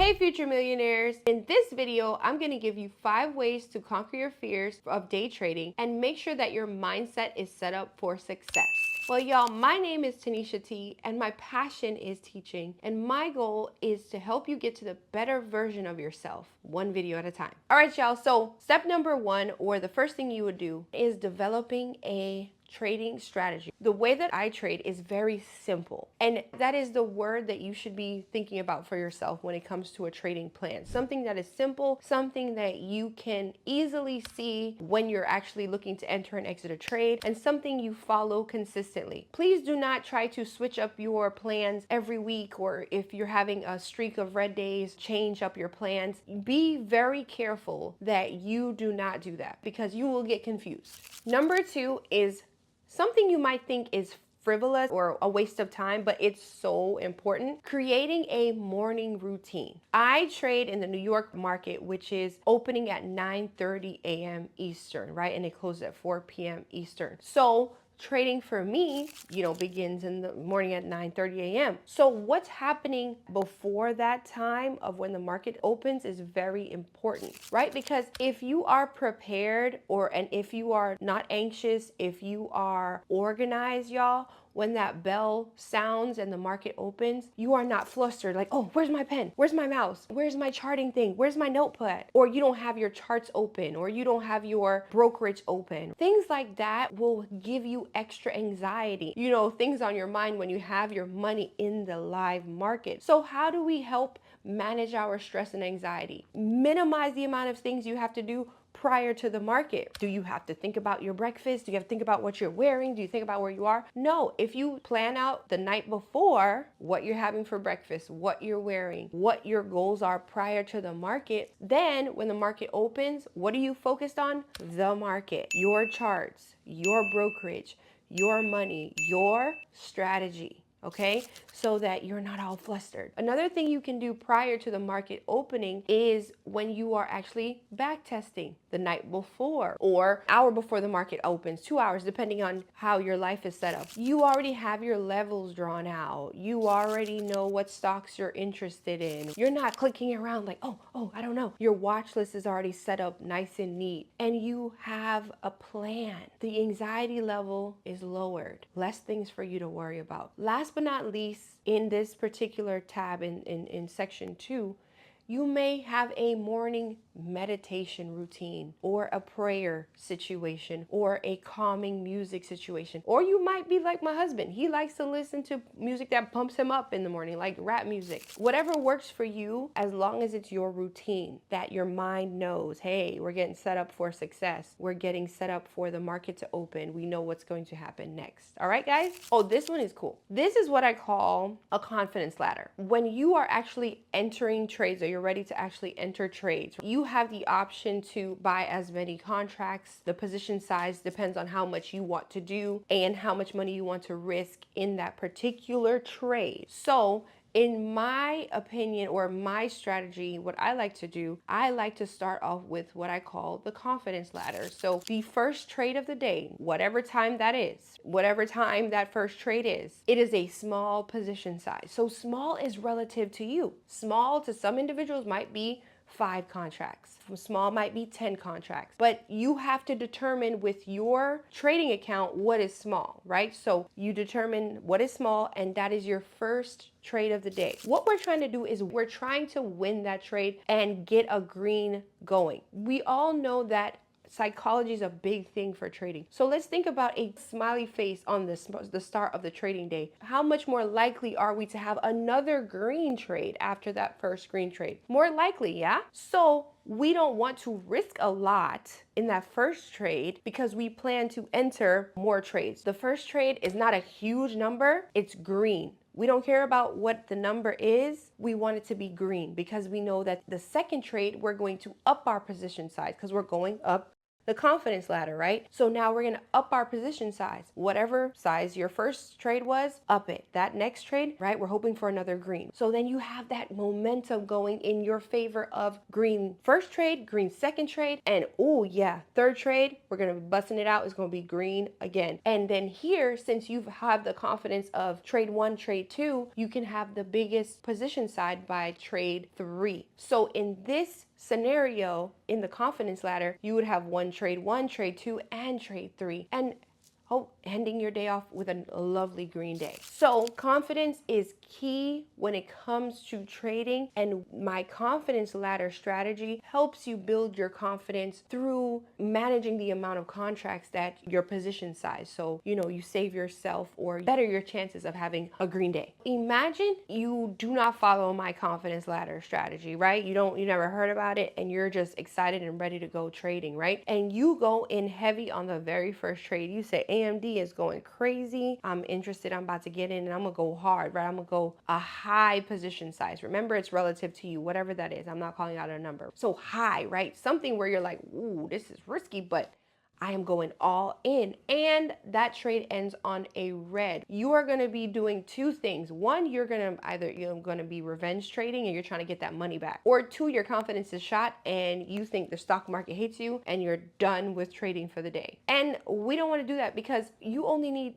Hey future millionaires, in this video I'm going to give you 5 ways to conquer your fears of day trading and make sure that your mindset is set up for success. Well y'all, my name is Tanisha T and my passion is teaching, and my goal is to help you get to the better version of yourself, one video at a time. Alright y'all, so step number 1, or the first thing you would do, is developing a trading strategy. The way that I trade is very simple, and that is the word that you should be thinking about for yourself when it comes to a trading plan. Something that is simple, something that you can easily see when you're actually looking to enter and exit a trade, and something you follow consistently. Please do not try to switch up your plans every week, or if you're having a streak of red days, change up your plans. Be very careful that you do not do that, because you will get confused. Number 2 is something you might think is frivolous or a waste of time, but it's so important. Creating a morning routine. I trade in the New York market, which is opening at 9:30 a.m. Eastern, right? And it closes at 4 p.m. Eastern. So trading for me, begins in the morning at 9:30 a.m. So what's happening before that time of when the market opens is very important, right? Because if you are prepared, and if you are not anxious, if you are organized, y'all, when that bell sounds and the market opens, you are not flustered like, oh, where's my pen? Where's my mouse? Where's my charting thing? Where's my notepad? Or you don't have your charts open, or you don't have your brokerage open. Things like that will give you extra anxiety, things on your mind when you have your money in the live market. So how do we help manage our stress and anxiety? Minimize the amount of things you have to do prior to the market. Do you have to think about your breakfast? Do you have to think about what you're wearing? Do you think about where you are? No. If you plan out the night before what you're having for breakfast, what you're wearing, what your goals are prior to the market, then when the market opens, what are you focused on? The market, your charts, your brokerage, your money, your strategy. Okay, so that you're not all flustered. Another thing you can do prior to the market opening is when you are actually back testing the night before, or hour before the market opens, 2 hours, depending on how your life is set up. You already have your levels drawn out. You already know what stocks you're interested in. You're not clicking around like, oh, I don't know. Your watch list is already set up nice and neat, and you have a plan. The anxiety level is lowered. Less things for you to worry about. Last but not least, in this particular tab in section 2, you may have a morning meditation routine, or a prayer situation, or a calming music situation. Or you might be like my husband. He likes to listen to music that pumps him up in the morning, like rap music. Whatever works for you, as long as it's your routine, that your mind knows, hey, we're getting set up for success. We're getting set up for the market to open. We know what's going to happen next. All right, guys? Oh, this one is cool. This is what I call a confidence ladder. When you are actually entering trades, or you're ready to actually enter trades, you have the option to buy as many contracts. The position size depends on how much you want to do and how much money you want to risk in that particular trade. So in my opinion, or my strategy, what I like to do, I like to start off with what I call the confidence ladder. So the first trade of the day, whatever time that is, whatever time that first trade is, it is a small position size. So small is relative to you. Small to some individuals might be 5 contracts. Small might be 10 contracts. But you have to determine with your trading account what is small, right? So you determine what is small, and that is your first trade of the day. What we're trying to do is we're trying to win that trade and get a green going. We all know that psychology is a big thing for trading. So let's think about a smiley face on the start of the trading day. How much more likely are we to have another green trade after that first green trade? More likely, yeah? So we don't want to risk a lot in that first trade because we plan to enter more trades. The first trade is not a huge number, it's green. We don't care about what the number is. We want it to be green, because we know that the second trade, we're going to up our position size because we're going up the confidence ladder, right? So now we're gonna up our position size. Whatever size your first trade was, up it. That next trade, right, we're hoping for another green. So then you have that momentum going in your favor of green first trade, green second trade, and oh yeah, third trade, we're gonna be busting it out, it's gonna be green again. And then here, since you have the confidence of trade 1, trade 2, you can have the biggest position side by trade 3. So in this scenario, in the confidence ladder, you would have trade 1, trade 2, and trade 3. And ending your day off with a lovely green day. So confidence is key when it comes to trading, and my confidence ladder strategy helps you build your confidence through managing the amount of contracts that your position size. So, you save yourself or better your chances of having a green day. Imagine you do not follow my confidence ladder strategy, right? You never heard about it and you're just excited and ready to go trading, right? And you go in heavy on the very first trade. You say, AMD is going crazy. I'm interested. I'm about to get in and I'm going to go hard, right? I'm going to go a high position size. Remember, it's relative to you, whatever that is. I'm not calling out a number. So high, right? Something where you're like, ooh, this is risky, but I am going all in. And that trade ends on a red. You are going to be doing two things. One, you're going to be revenge trading and you're trying to get that money back. Or two, your confidence is shot and you think the stock market hates you and you're done with trading for the day. And we don't want to do that because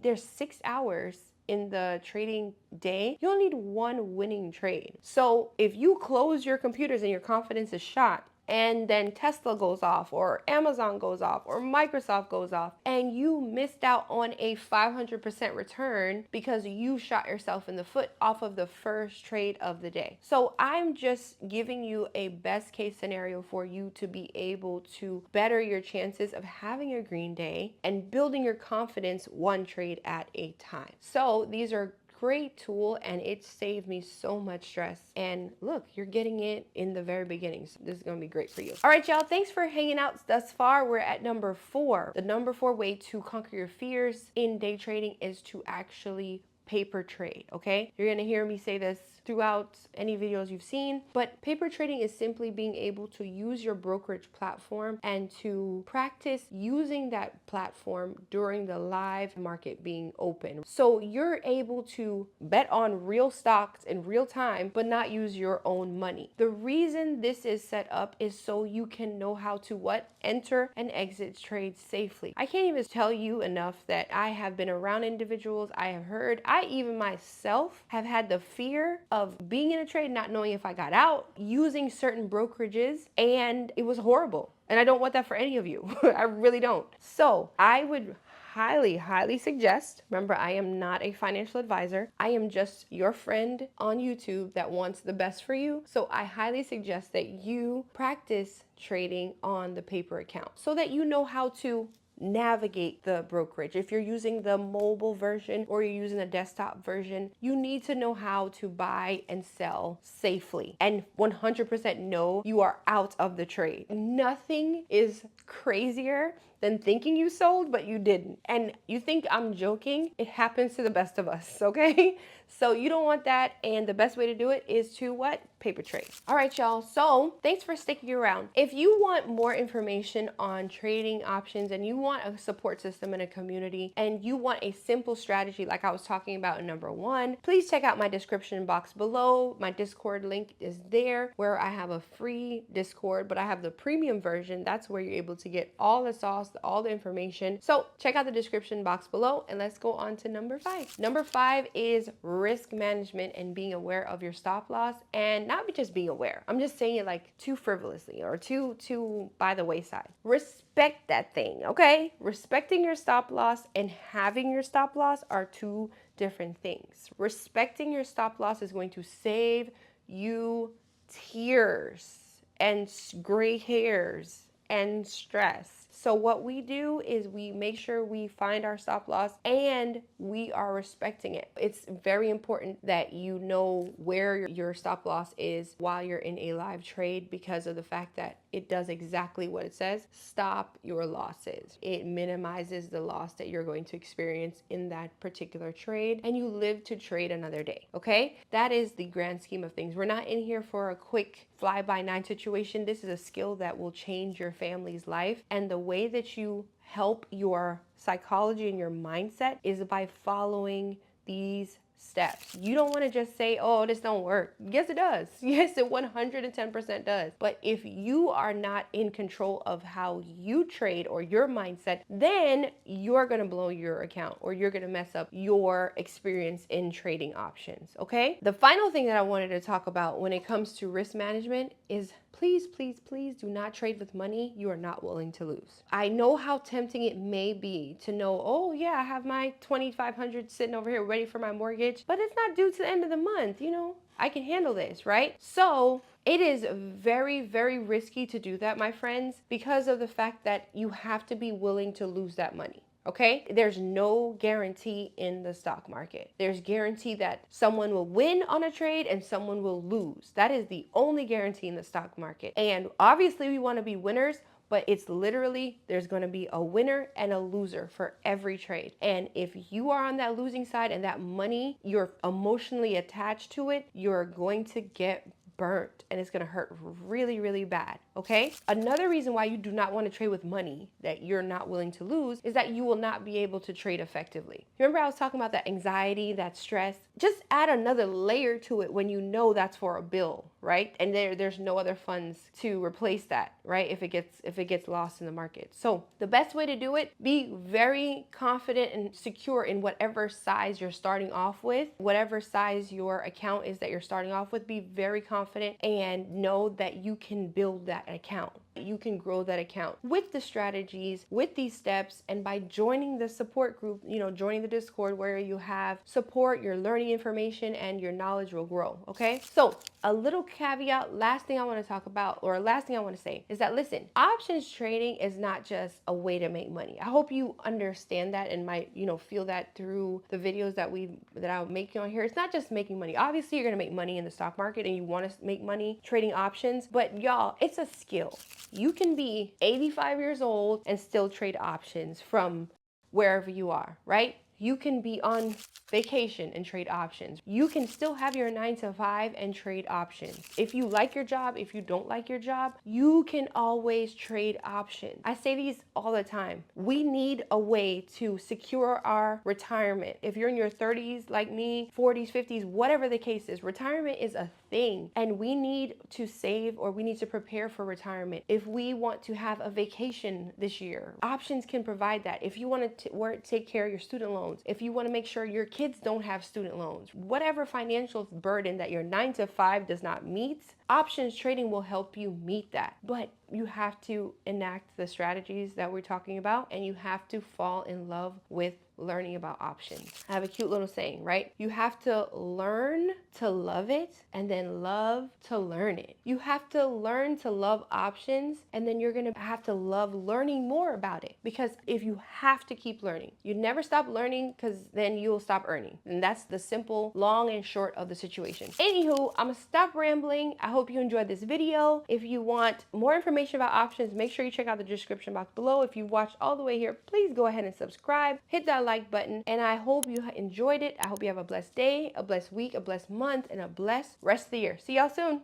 there's 6 hours in the trading day. You only need one winning trade. So if you close your computers and your confidence is shot, and then Tesla goes off or Amazon goes off or Microsoft goes off and you missed out on a 500% return because you shot yourself in the foot off of the first trade of the day. So I'm just giving you a best case scenario for you to be able to better your chances of having a green day and building your confidence one trade at a time. So these are great tool and it saved me so much stress. And look, you're getting it in the very beginning. So this is going to be great for you. All right, y'all. Thanks for hanging out thus far. We're at number 4. The number 4 way to conquer your fears in day trading is to actually paper trade. Okay, you're gonna hear me say this throughout any videos you've seen, but paper trading is simply being able to use your brokerage platform and to practice using that platform during the live market being open. So you're able to bet on real stocks in real time, but not use your own money. The reason this is set up is so you can know how to enter and exit trades safely. I can't even tell you enough that I have been around individuals, I have heard, I even myself have had the fear of being in a trade, not knowing if I got out, using certain brokerages, and it was horrible. And I don't want that for any of you. I really don't. So I would highly suggest, remember, I am not a financial advisor. I am just your friend on YouTube that wants the best for you. So I highly suggest that you practice trading on the paper account so that you know how to navigate the brokerage. If you're using the mobile version or you're using a desktop version, you need to know how to buy and sell safely and 100% know you are out of the trade. Nothing is crazier than thinking you sold, but you didn't. And you think I'm joking? It happens to the best of us, okay? So you don't want that. And the best way to do it is to paper trade. All right, y'all. So thanks for sticking around. If you want more information on trading options and you want a support system and a community and you want a simple strategy like I was talking about in number 1, please check out my description box below. My Discord link is there where I have a free Discord, but I have the premium version. That's where you're able to get all the sauce, all the information. So check out the description box below and let's go on to number 5. Number 5 is risk management and being aware of your stop loss, and not just being aware. I'm just saying it like too frivolously or too by the wayside. Respect that thing, okay? Respecting your stop loss and having your stop loss are two different things. Respecting your stop loss is going to save you tears and gray hairs and stress. So what we do is we make sure we find our stop loss and we are respecting it. It's very important that you know where your stop loss is while you're in a live trade because of the fact that it does exactly what it says. Stop your losses. It minimizes the loss that you're going to experience in that particular trade and you live to trade another day, okay? That is the grand scheme of things. We're not in here for a quick fly-by-night situation. This is a skill that will change your family's life and the way way that you help your psychology and your mindset is by following these steps. You don't want to just say, oh, this don't work. Yes, it does. Yes, it 110% does. But if you are not in control of how you trade or your mindset, then you're going to blow your account or you're going to mess up your experience in trading options. Okay. The final thing that I wanted to talk about when it comes to risk management is please, please, please do not trade with money you are not willing to lose. I know how tempting it may be to know, oh yeah, I have my $2,500 sitting over here ready for my mortgage, but it's not due to the end of the month. You know, I can handle this, right? So it is very, very risky to do that, my friends, because of the fact that you have to be willing to lose that money. Okay, there's no guarantee in the stock market. There's guarantee that someone will win on a trade and someone will lose. That is the only guarantee in the stock market. And obviously we want to be winners, but it's literally, there's going to be a winner and a loser for every trade. And if you are on that losing side and that money, you're emotionally attached to it, you're going to get burnt and it's going to hurt really, really bad. Okay. Another reason why you do not want to trade with money that you're not willing to lose is that you will not be able to trade effectively. Remember I was talking about that anxiety, that stress? Just add another layer to it when you know that's for a bill, right? And there's no other funds to replace that, right? If it gets lost in the market. So the best way to do it, be very confident and secure in whatever size you're starting off with, whatever size your account is that you're starting off with, be very confident and know that you can build that account. You can grow that account with the strategies, with these steps, and by joining the support group, you know, joining the Discord where you have support, you're learning information, and your knowledge will grow. Okay. So a little caveat, last thing I want to talk about, or last thing I want to say is that, listen, options trading is not just a way to make money. I hope you understand that and might, you know, feel that through the videos that I'm making on here. It's not just making money. Obviously, you're going to make money in the stock market and you want to make money trading options, but y'all, it's a skill. You can be 85 years old and still trade options from wherever you are, right? You can be on vacation and trade options. You can still have your 9 to 5 and trade options. If you like your job, if you don't like your job, you can always trade options. I say these all the time. We need a way to secure our retirement. If you're in your 30s like me, 40s, 50s, whatever the case is, retirement is a thing. And we need to save, or we need to prepare for retirement. If we want to have a vacation this year, options can provide that. If you want to take care of your student loans, if you want to make sure your kids don't have student loans, whatever financial burden that your 9 to 5 does not meet, options trading will help you meet that. But you have to enact the strategies that we're talking about, and you have to fall in love with learning about options. I have a cute little saying, right? You have to learn to love it and then love to learn it. You have to learn to love options, and then you're going to have to love learning more about it, because if you have to keep learning, you never stop learning, because then you'll stop earning. And that's the simple, long and short of the situation. Anywho, I'm gonna stop rambling. I hope you enjoyed this video. If you want more information about options, make sure you check out the description box below. If you watched all the way here, please go ahead and subscribe, hit that like button, and I hope you enjoyed it. I hope you have a blessed day, a blessed week, a blessed month, and a blessed rest of the year. See y'all soon.